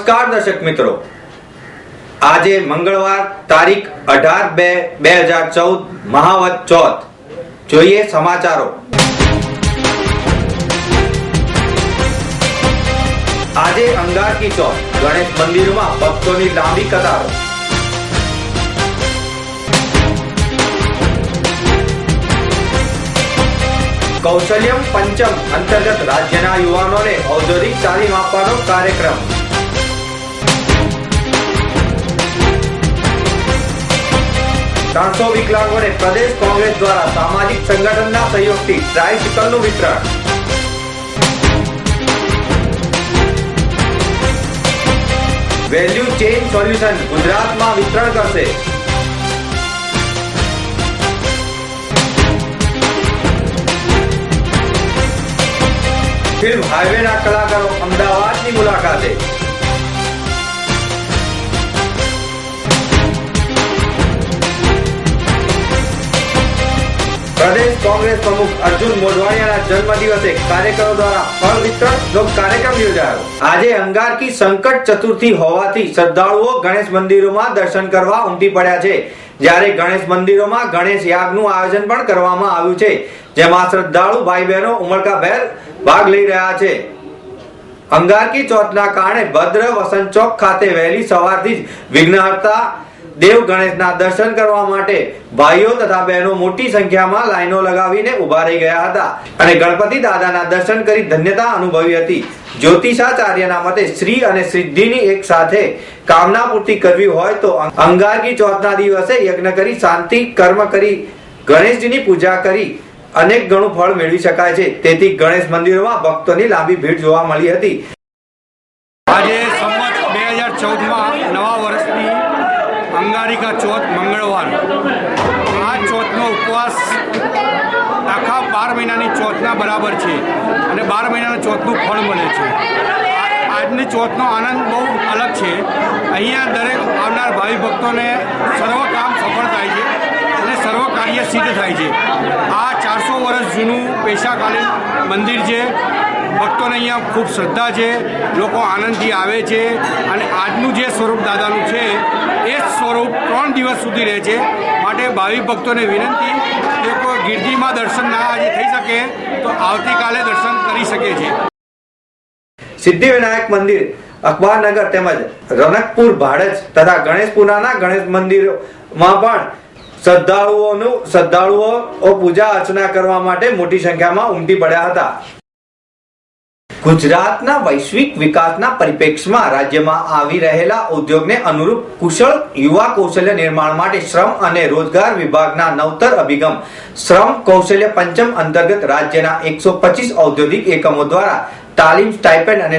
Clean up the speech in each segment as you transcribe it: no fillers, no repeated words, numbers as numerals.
નમસ્કાર દર્શક મિત્રો, આજે મંગળવાર તારીખ 18/2/2014 મહાવત ચોથ। જોઈએ સમાચારો। આજે અંગાર की चौथ, गणेश મંદિરોમાં ભક્તોની લાંબી કતારો। કૌશલ્યમ પંચમ અંતર્ગત રાજ્યના યુવાનોને ઔદ્યોગિક તાલીમ આપવાનો કાર્યક્રમ। ત્રણસો વિકલાંગોને પ્રદેશ કોંગ્રેસ દ્વારા સામાજિક સંગઠનના સહયોગથી ટ્રાયસિકલનું વિતરણ। વેલ્યુ ચેઇન સોલ્યુશન ગુજરાતમાં વિતરણ કરશે। ફિલ્મ હાઈવેના કલાકારો અમદાવાદની મુલાકાતે। પ્રદેશ કોંગ્રેસ પ્રમુખ અર્જુન મોઢવાડિયાના જન્મદિવસે કાર્યકરો દ્વારા ફળ વિતરણનો કાર્યક્રમ યોજાયો। આજે અંગાર કી સંકટ ચતુર્થી હોવાથી શ્રદ્ધાળુઓ ગણેશ મંદિરોમાં દર્શન કરવા ઉમટી પડ્યા છે। જ્યારે ગણેશ મંદિરોમાં ગણેશ યાગનું આયોજન પણ કરવામાં આવ્યું છે, જેમાં શ્રદ્ધાળુ ભાઈ બહેનો ઉમળકાભેર ભાગ લઈ રહ્યા છે। અંગાર કી ચોથના કારણે ભદ્ર વસંત ચોક ખાતે વહેલી સવારથી જ વિઘ્નહર્તા દેવ ગણેશના દર્શન કરવા માટે ભાઈઓ તથા બહેનો મોટી સંખ્યામાં લાઈનો લગાવીને ઉભા રહી ગયા હતા અને ગણપતિ દાદાના દર્શન કરી ધન્યતા અનુભવી હતી। જ્યોતિષાચાર્યના મતે શ્રી અને સિદ્ધિની એક સાથે કામના પૂર્તિ કરવી હોય તો અંગાર કી ચોથના દિવસે યજ્ઞ કરી શાંતિ કર્મ કરી ગણેશજીની પૂજા કરી અનેક ગણું ફળ મેળવી શકાય છે। તેથી ગણેશ મંદિરોમાં ભક્તોની લાંબી ભીડ જોવા મળી હતી। આજે સંવત 2014માં નવા વર્ષની અંગારિકા ચોથ મંગળવાર। આ ચોથનો ઉપવાસ આખા 12 મહિનાની ચોથના બરાબર છે અને 12 મહિનાના ચોથનું ફળ મળે છે। આજની ચોથનો આનંદ બહુ અલગ છે। અહીંયા દરેક આવનાર ભાવિ ભક્તોને સર્વ કામ સફળ થાય છે અને સર્વ કાર્ય સિદ્ધ થાય છે। આ 400 વર્ષ જૂનું પેશાકાલીન મંદિર છે। ભક્તોને અહીંયા ખૂબ શ્રદ્ધા છે, લોકો આનંદથી આવે છે અને આજનું જે સ્વરૂપ દાદાનું છે એ સ્વરૂપ 3 દિવસ સુધી રહે છે। માટે ભાવિ ભક્તોને વિનંતી કે કોઈ ગિરજીમાં દર્શન ના આજે થઈ શકે તો આવતીકાલે દર્શન કરી શકે છે। સિદ્ધિવિનાયક મંદિર, અખબારનગર તેમજ રનકપુર ભાડજ તથા ગણેશપુરાના ગણેશ મંદિરોમાં પણ શ્રદ્ધાળુઓ પૂજા અર્ચના કરવા માટે મોટી સંખ્યામાં ઉમટી પડ્યા હતા। ગુજરાતના વૈશ્વિક વિકાસના પરિપ્રેક્ષ્યમાં રાજ્યમાં આવી રહેલા ઉદ્યોગને અનુરૂપ કુશળ યુવા કૌશલ્ય નિર્માણ માટે શ્રમ અને રોજગાર વિભાગના નવતર અભિગમ શ્રમ કૌશલ્ય પંચમ અંતર્ગત રાજ્યના 125 ઔદ્યોગિક એકમો દ્વારા તાલીમ, સ્ટાઇપેન્ડ અને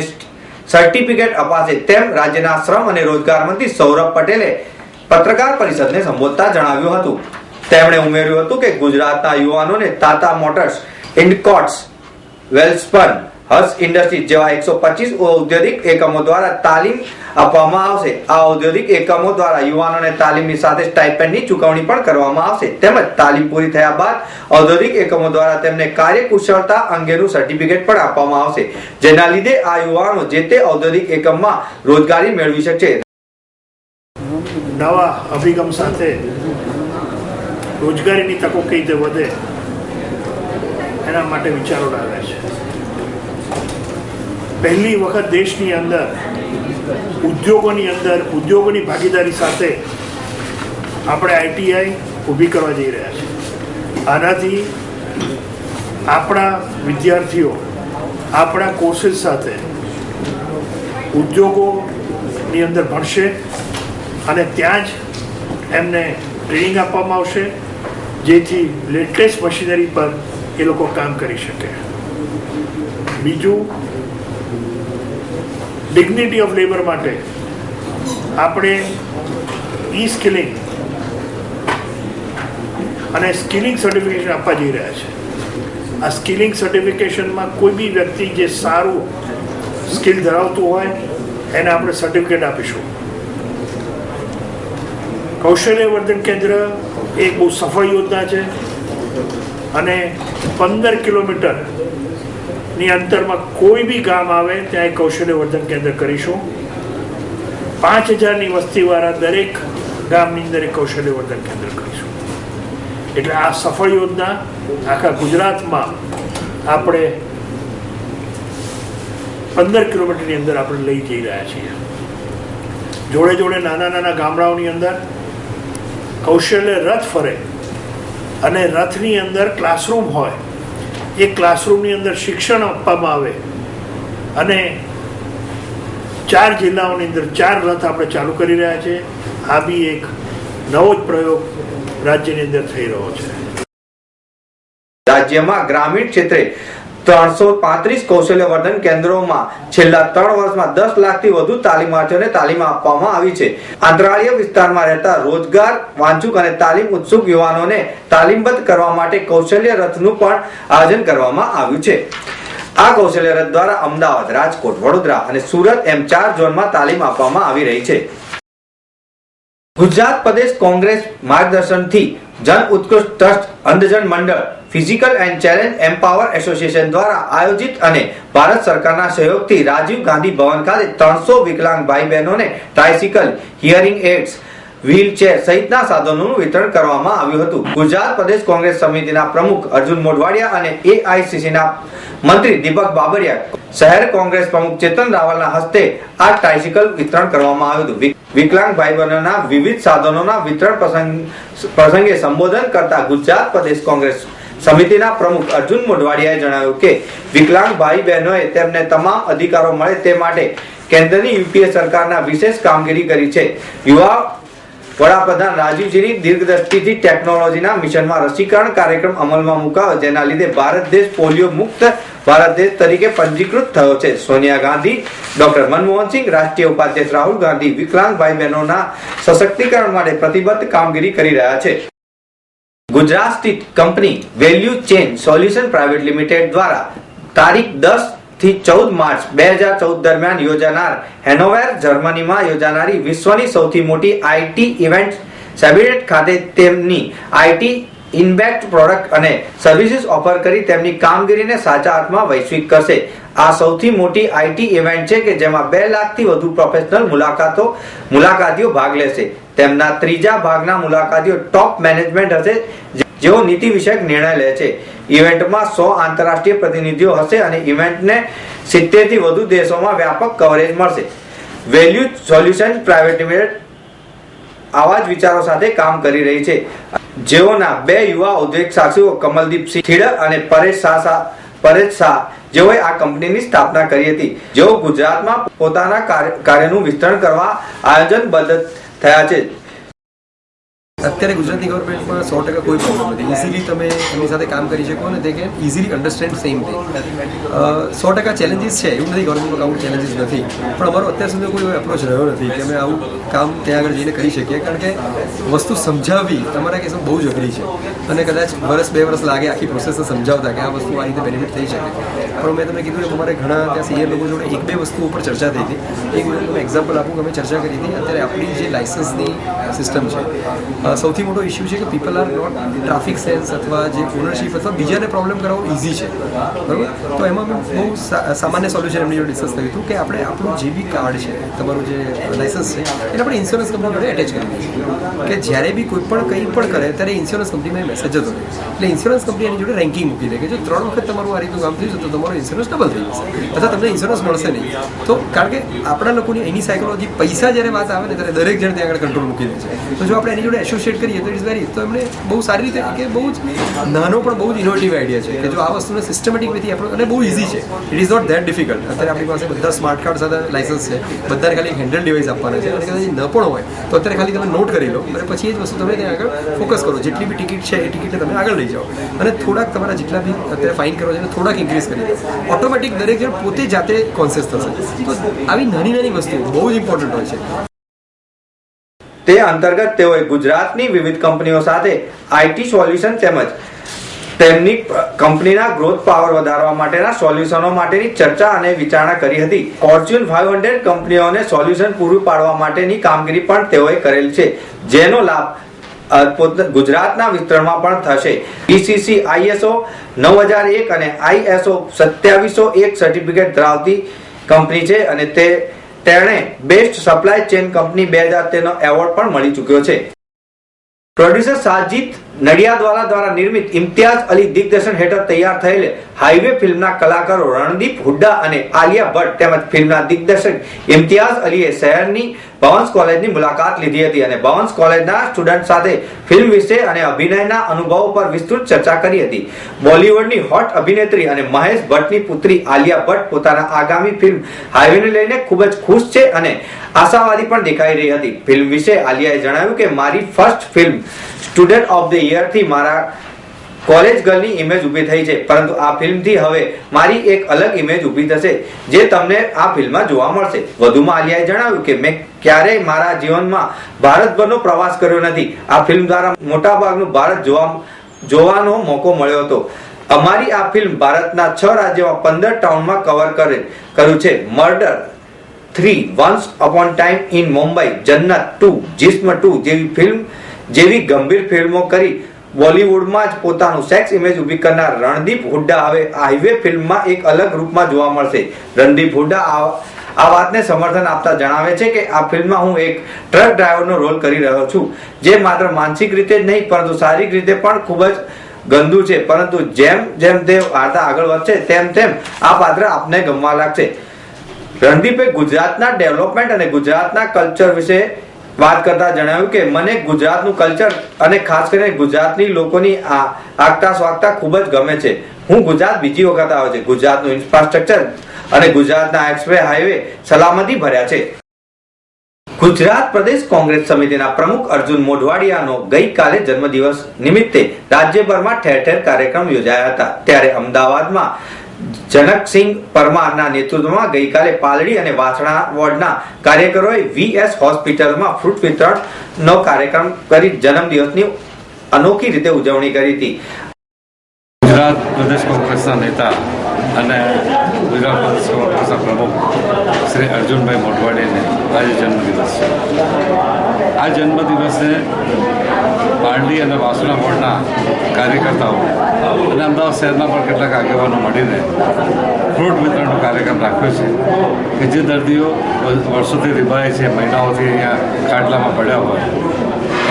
સર્ટિફિકેટ અપાશે તેમ રાજ્યના શ્રમ અને રોજગાર મંત્રી સૌરભ પટેલે પત્રકાર પરિષદને સંબોધતા જણાવ્યું હતું। તેમણે ઉમેર્યું હતું કે ગુજરાતના યુવાનોને ટાટા મોટર્સ, ઇન્ડકોટ્સ, વેલસ્પન, હર્ષ ઇન્ડસ્ટ્રીઝ જેવા 125 ઔદ્યોગિક એકમો દ્વારા તાલીમ આપવામાં આવશે। આ ઔદ્યોગિક એકમો દ્વારા યુવાનોને તાલીમની સાથે સ્ટાઇપેન્ડની ચૂકવણી પણ કરવામાં આવશે તેમજ તાલીમ પૂરી થયા બાદ ઔદ્યોગિક એકમો દ્વારા તેમને કાર્યકુશળતા અંગેનું સર્ટિફિકેટ પણ આપવામાં આવશે, જેના લીધે આ યુવાનો જે તે ઔદ્યોગિક એકમમાં રોજગારી મેળવી શકશે। નવા અભિગમ સાથે રોજગારીની તકો કઈ રીતે વધે એના માટે વિચારો લાવ્યા છે। પહેલી વખત દેશની અંદર ઉદ્યોગોની ભાગીદારી સાથે આપણે આઈટીઆઈ ઊભી કરવા જઈ રહ્યા છીએ। આનાથી આપણા વિદ્યાર્થીઓ આપણા કોર્सेस સાથે ઉદ્યોગોની અંદર ભણશે અને ત્યાં જ એમને ટ્રેનિંગ આપવામાં આવશે, જેથી લેટેસ્ટ મશીનરી પર એ લોકો કામ કરી શકે। બીજું, ડિગ્નિટી ઓફ લેબર માટે આપણે ઈ સ્કિલિંગ અને સ્કિલિંગ સર્ટિફિકેશન આપવા જઈ રહ્યા છે। આ સ્કિલિંગ સર્ટિફિકેશનમાં કોઈ બી વ્યક્તિ જે સારું સ્કિલ ધરાવતું હોય એને આપણે સર્ટિફિકેટ આપીશું। કૌશલ્યવર્ધન કેન્દ્ર એક બહુ સફળ યોજના છે અને 15 કિલોમીટરની અંતરમાં કોઈ બી ગામ આવે ત્યાં એક કૌશલ્યવર્ધન કેન્દ્ર કરીશું 5,000ની વસ્તીવાળા દરેક ગામની અંદર એક કૌશલ્યવર્ધન કેન્દ્ર કરીશું. એટલે આ સફળ યોજના આખા ગુજરાતમાં આપણે 15 કિલોમીટરની અંદર આપણે લઈ જઈ રહ્યા છીએ. જોડે જોડે નાના નાના ગામડાઓની અંદર કૌશલ્ય રથ ફરે અને રથની અંદર ક્લાસરૂમ હોય, એ ક્લાસરૂમની અંદર શિક્ષણ આપવામાં આવે અને 4 જિલ્લાઓની અંદર 4 રથ આપણે ચાલુ કરી રહ્યા છે. આ બી એક નવો જ પ્રયોગ રાજ્યની અંદર થઈ રહ્યો છે. રાજ્યમાં ગ્રામીણ ક્ષેત્રે 335 કૌશલ્યવર્ધન કેન્દ્રોમાં છેલ્લા 3 વર્ષમાં 10 લાખથી વધુ તાલીમાર્થીઓને તાલીમ આપવામાં આવી છે. આંતરાળીય વિસ્તારમાં રહેતા રોજગાર વાંચુક અને તાલીમ ઉત્સુક યુવાનોને તાલીમબદ્ધ કરવા માટે કૌશલ્ય રથનું પણ આયોજન કરવામાં આવ્યું છે. આ કૌશલ્ય રથ દ્વારા અમદાવાદ, રાજકોટ, વડોદરા અને સુરત એમ 4 ઝોનમાં તાલીમ આપવામાં આવી રહી છે. ગુજરાત પ્રદેશ કોંગ્રેસ માર્ગદર્શનથી જન ઉત્કૃષ્ટ trust, Andhjan Mandal, physical and challenge empower association દ્વારા આયોજિત અને ભારત સરકારના સહયોગથી રાજીવ ગાંધી ભવન ખાતે 300 વિકલાંગ ભાઈ બહેનોને ટ્રાયસિકલ, હિયરિંગ એડ્સ, વ્હીલચેર સહિતના સાધનોનું વિતરણ કરવામાં આવ્યું હતું. ગુજરાત પ્રદેશ કોંગ્રેસ સમિતિના પ્રમુખ અર્જુન મોઢવાડિયા અને એઆઈસીસીના મંત્રી દીપક બાબરિયા, શહેર કોંગ્રેસ પ્રમુખ ચેતન રાવલના હસ્તે આ ટ્રાયસિકલ વિતરણ કરવામાં આવ્યું હતું. વિકલાંગ ભાઈ બહેનોના વિવિધ સાધનોના વિતરણ પ્રસંગે સંબોધન કરતા ગુજરાત પ્રદેશ કોંગ્રેસ સમિતિના પ્રમુખ અર્જુન મોઢવાડિયાએ જણાવ્યું કે વિકલાંગ ભાઈ બહેનોએ તેમને તમામ અધિકારો મળે તે માટે કેન્દ્રની યુપીએ સરકારના વિશેષ કામગીરી કરી છે. યુવા વડાપ્રધાન રાજીવજીની દીર્ઘદ્રષ્ટિથી ટેકનોલોજીના મિશનમાં રસીકરણ કાર્યક્રમ અમલમાં મુકાયો, જેના લીધે ભારત દેશ પોલિયો મુક્ત ભારત દેશ તરીકે પંજીકૃત થયો છે. સોનિયા ગાંધી, ડોક્ટર મનમોહનસિંહ, રાષ્ટ્રીય ઉપાધ્યક્ષ રાહુલ ગાંધી વિકલાંગ ભાઈ બહેનોના સશક્તિકરણ માટે પ્રતિબદ્ધ કામગીરી કરી રહ્યા છે. ગુજરાત સ્થિત company value chain solution private limited દ્વારા તારીખ 10 થી 14 માર્ચ 2014 દરમિયાન યોજાનાર હેનોવેર, જર્મનીમાં યોજાનારી વિશ્વની સૌથી મોટી આઈટી ઇવેન્ટ સેબિનેટ ખાતે તેમની આઈટી ઇમ્પેક્ટ પ્રોડક્ટ અને સર્વિસીસ ઓફર કરી તેમની કામગીરીને સાચા અર્થમાં વૈશ્વિક કરશે. આ સૌથી મોટી આઈટી ઇવેન્ટ છે કે જેમાં 2 લાખથી વધુ પ્રોફેશનલ મુલાકાતીઓ ભાગ લેશે. તેમના ત્રીજા ભાગના મુલાકાતીઓ ટોપ મેનેજમેન્ટ હશે, જેઓ નીતિ વિષયક નિર્ણય લે છે. ઇવેન્ટમાં 100 આંતરરાષ્ટ્રીય પ્રતિનિધિઓ હશે અને ઇવેન્ટને 70 થી વધુ દેશોમાં વ્યાપક કવરેજ મળશે. વેલ્યુ સોલ્યુશન પ્રાઇવેટ લિમિટેડ આવા જ વિચારો સાથે કામ કરી રહી છે, જેઓના 2 યુવા ઔદ્યોગિક સાહસિકો કમલદીપસિંહ ખીડર અને પરેશ શાહ જેઓએ આ કંપનીની સ્થાપના કરી હતી, જેઓ ગુજરાતમાં પોતાના કાર્યનું વિસ્તરણ કરવા આયોજનબદ્ધ થયા છે. અત્યારે ગુજરાતની ગવર્મેન્ટમાં 100% કોઈ પ્રોબ્લેમ નથી. ઇઝીલી તમે એમની સાથે કામ કરી શકો અને તે can easily understand same thing. 100% challenges છે, એવું નથી ગવર્મેન્ટમાં આવું ચેલેન્જીસ નથી, પણ અમારો અત્યાર સુધી કોઈ એપ્રોચ રહ્યો નથી કે અમે આવું કામ ત્યાં આગળ જઈને કરી શકીએ, કારણ કે વસ્તુ સમજાવવી તમારા કેસમાં બહુ જ અઘરી છે અને કદાચ 1-2 વર્ષ લાગે આખી પ્રોસેસને સમજાવતા કે આ વસ્તુ આ રીતે બેનિફિટ થઈ શકે. પણ મેં તમને કીધું કે અમારે ઘણા ત્યાં સિનિયર લોકો જોડે 1-2 વસ્તુ ઉપર ચર્ચા થઈ હતી. એક તમે એક્ઝામ્પલ આપું કે અમે ચર્ચા કરી હતી, અત્યારે આપણી જે લાઇસન્સની સિસ્ટમ છે, સૌથી મોટો ઇશ્યુ છે કે people are not traffic sense અથવા જે ઓનરશીપ અથવા બીજાને પ્રોબ્લેમ કરાવવો ઇઝી છે, બરાબર. તો એમાં મેં બહુ સામાન્ય સોલ્યુશન એમની જોડે ડિસ્કસ કર્યું હતું કે આપણે આપણું જે બી કાર્ડ છે, તમારું જે લાઇસન્સ છે, એને આપણે ઇન્સ્યોરન્સ કંપની જોડે એટેચ કરી દઈશું કે જ્યારે બી કોઈ પણ કંઈ પણ કરે ત્યારે ઇન્સ્યોરન્સ કંપનીમાં મેસેજ જતો રહે. એટલે ઇન્સ્યોરન્સ કંપની એની જોડે રેન્કિંગ મૂકી દે કે જો 3 વખત તમારું આ રીતનું કામ થયું છે તો તમારો ઇન્સ્યોરન્સ ડબલ થઈ જશે અથવા તમને ઇન્સ્યોરન્સ મળશે નહીં. તો કારણ કે આપણા લોકોની એની સાયકોલોજી પૈસા જ્યારે વાત આવે ને ત્યારે દરેક જણ ત્યાં આગળ કંટ્રોલ મૂકી દે છે. તો જો આપણે એની જોડે એસોસિએટ કરીએ તો ઇટ્સ વેરી, તો એમણે બહુ સારી રીતે કે બહુ જ નાનો પણ બહુ જ ઇનોવેટિવ આઈડિયા છે કે જો આ વસ્તુને સિસ્ટમેટિક રીતે આપણે, અને બહુ ઇઝી છે, it is not that difficult. અત્યારે આપણી પાસે બધા સ્માર્ટ કાર્ડ સાથે લાઇસન્સ છે, બધાને ખાલી એક હેન્ડલ ડિવાઇસ આપવાના છે અને કદાચ ન પણ હોય તો અત્યારે ખાલી તમે નોટ કરી લો અને પછી એ જ વસ્તુ તમે ત્યાં આગળ ફોકસ કરો. જેટલી બી ટિકિટ છે એ ટિકિટને તમે આગળ લઈ જાઓ અને થોડાક તમારા જેટલા બી અત્યારે ફાઇન કરો છે એને થોડાક ઇન્ક્રીઝ કરી દો. ઓટોમેટિક દરેક જણ પોતે જાતે કોન્શિયસ થશે. તો આવી નાની નાની વસ્તુઓ બહુ જ ઇમ્પોર્ટન્ટ હોય છે. તે અંતર્ગત તેઓએ ગુજરાતની વિવિધ કંપનીઓ સાથે આઈટી સોલ્યુશન તેમજ તેમની કંપનીના ગ્રોથ પાવર વધારવા માટેના સોલ્યુશનો માટેની ચર્ચા અને વિચારણા કરી હતી. ફોર્ચ્યુન 500 કંપનીઓને સોલ્યુશન પૂરું પાડવા માટેની કામગીરી પણ તેઓએ કરેલ છે, જેનો લાભ ગુજરાતના વિસ્તરણમાં પણ થશે. બીસીસી ISO 9001 અને ISO 2701 સર્ટિફિકેટ ધરાવતી કંપની છે અને તે તેણે બેસ્ટ સપ્લાય ચેન કંપની 2013 નો એવોર્ડ પણ મળી ચૂક્યો છે. પ્રોડ્યુસર સાજિદ નડિયાદવાલા દ્વારા નિર્મિત ઇમ્તિયાઝ અલી દિગ્દર્શન હેઠળ તૈયાર થયેલ હાઈવે ફિલ્મના કલાકારો રણદીપ હુડ્ડા અને આલિયા ભટ્ટ તેમજ ફિલ્મના દિગ્દર્શક ઇમ્તિયાઝ અલીએ શહેરની ભવન્સ કોલેજની મુલાકાત લીધી હતી અને ભવન્સ કોલેજના સ્ટુડન્ટ સાથે ફિલ્મ વિશે અને અભિનયના અનુભવો પર વિસ્તૃત ચર્ચા કરી હતી. બોલિવૂડની હોટ અભિનેત્રી અને મહેશ ભટ્ટની પુત્રી આલિયા ભટ્ટ પોતાના આગામી ફિલ્મ હાઈવેને લઈને ખૂબ જ ખુશ છે અને આશાવાદી પણ દેખાઈ રહી હતી. ફિલ્મ વિશે આલિયાએ જણાવ્યું કે મારી first film student of the year થી મારા કોલેજ ગર્લની ઇમેજ ઊભી થઈ છે, પરંતુ આ ફિલ્મથી હવે મારી એક અલગ ઇમેજ ઊભી થશે જે તમને આ ફિલ્મમાં જોવા મળશે. વધુમાં આલિયાએ જણાવ્યું કે મેં ક્યારેય મારા જીવનમાં ભારતભરનો પ્રવાસ કર્યો નથી. આ ફિલ્મ દ્વારા મોટાભાગનું ભારત જોવાનો મોકો મળ્યો હતો. અમારી આ ફિલ્મ ભારતના 6 રાજ્યોમાં 15 ટાઉનમાં કવર કર્યું છે. Murder 3, once upon time in Mumbai, જન્નત 2, જિસ્મ 2 જેવી ગંભીર ફિલ્મો કરી બોલિવૂડમાં જ પોતાનું સેક્સ ઇમેજ ઊભી કરનાર રણદીપ હુડ્ડા હવે હાઈવે ફિલ્મમાં એક અલગ રૂપમાં જોવા મળશે. રણદીપ હુડ્ડા આ વાતને સમર્થન આપતા જણાવે છે કે આ ફિલ્મમાં હું એક ટ્રક ડ્રાઈવરનો રોલ કરી રહ્યો છું, જે માત્ર માનસિક રીતે જ નહીં પરંતુ શારીરિક રીતે પણ ખૂબ જ ગંદુ છે, પરંતુ જેમ જેમ તે વાર્તા આગળ વધશે તેમ તેમ આ પાત્ર આપને ગમવા લાગશે. રણદીપે ગુજરાતના ડેવલપમેન્ટ અને ગુજરાતના કલ્ચર વિશે વાત કરતા જણાવ્યું કે મને ગુજરાતનું કલ્ચર અને ખાસ કરીને ગુજરાતની લોકોની આગતા સ્વાગતા ખૂબ જ ગમે છે. હું ગુજરાત બીજી વખત આવ્યો છે. ગુજરાતનું ઇન્ફ્રાસ્ટ્રક્ચર અને ગુજરાતના એક્સપ્રેસ હાઈવે સલામતી ભર્યા છે. ગુજરાત પ્રદેશ કોંગ્રેસ સમિતિના પ્રમુખ અર્જુન મોઢવાડિયાનો ગઈકાલે જન્મદિવસ નિમિત્તે રાજ્યભરમાં ઠેર ઠેર કાર્યક્રમ યોજાયા હતા. ત્યારે અમદાવાદમાં જનકસિંહ પરમારના નેતૃત્વમાં ગઈકાલે પાલડી અને વાસણા વોર્ડના કાર્યકરોએ VS હોસ્પિટલમાં ફ્રૂટ વિતરણનો કાર્યક્રમ કરી જન્મદિવસની અનોખી રીતે ઉજવણી કરી હતી. ગુજરાત પ્રદેશ કોંગ્રેસના નેતા અને ગુજરાત પ્રદેશ કોંગ્રેસના પ્રમુખ શ્રી અર્જુનભાઈ મોઢવાડીને આજે જન્મદિવસ છે. આ જન્મદિવસે પારડી અને વાસણા વોર્ડના કાર્યકર્તાઓ અને અમદાવાદ શહેરના પણ કેટલાક આગેવાનો મળીને ફ્રૂટ વિતરણનો કાર્યક્રમ રાખ્યો છે કે જે દર્દીઓ વર્ષોથી રીબાય છે, મહિનાઓથી અહીંયા ખાટલામાં પડ્યા હોય,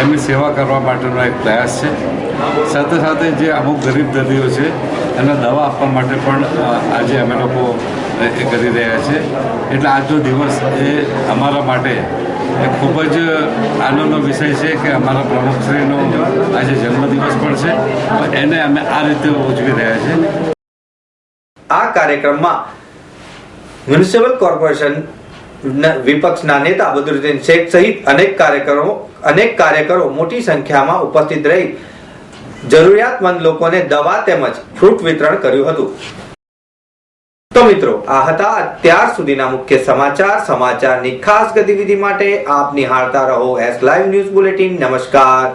એમની સેવા કરવા માટેનો એક પ્રયાસ છે. સાથે સાથે જે અમુક ગરીબ દર્દીઓ છે એને દવા આપવા માટે પણ આજે અમે લોકો એ કરી રહ્યા છે. એટલે આજનો દિવસ એ અમારા માટે એ ખૂબ જ આનંદનો વિષય છે કે અમારા પ્રમુખશ્રીનો આજે જન્મદિવસ પણ છે, એને અમે આ રીતે ઉજવી રહ્યા છીએ. આ કાર્યક્રમમાં મ્યુનિસિપલ કોર્પોરેશન વિપક્ષના નેતા બદરુદ્દીન શેખ સહિત અનેક કાર્યકરો મોટી સંખ્યામાં ઉપસ્થિત રહી જરૂરિયાતમંદ લોકોને દવા તેમજ ફ્રૂટ વિતરણ કર્યું હતું. તો મિત્રો, આ હતા અત્યાર સુધીના મુખ્ય સમાચારની ખાસ ગતિવિધિ માટે આપ નિહાળતા રહો S Live ન્યૂઝ બુલેટિન. નમસ્કાર.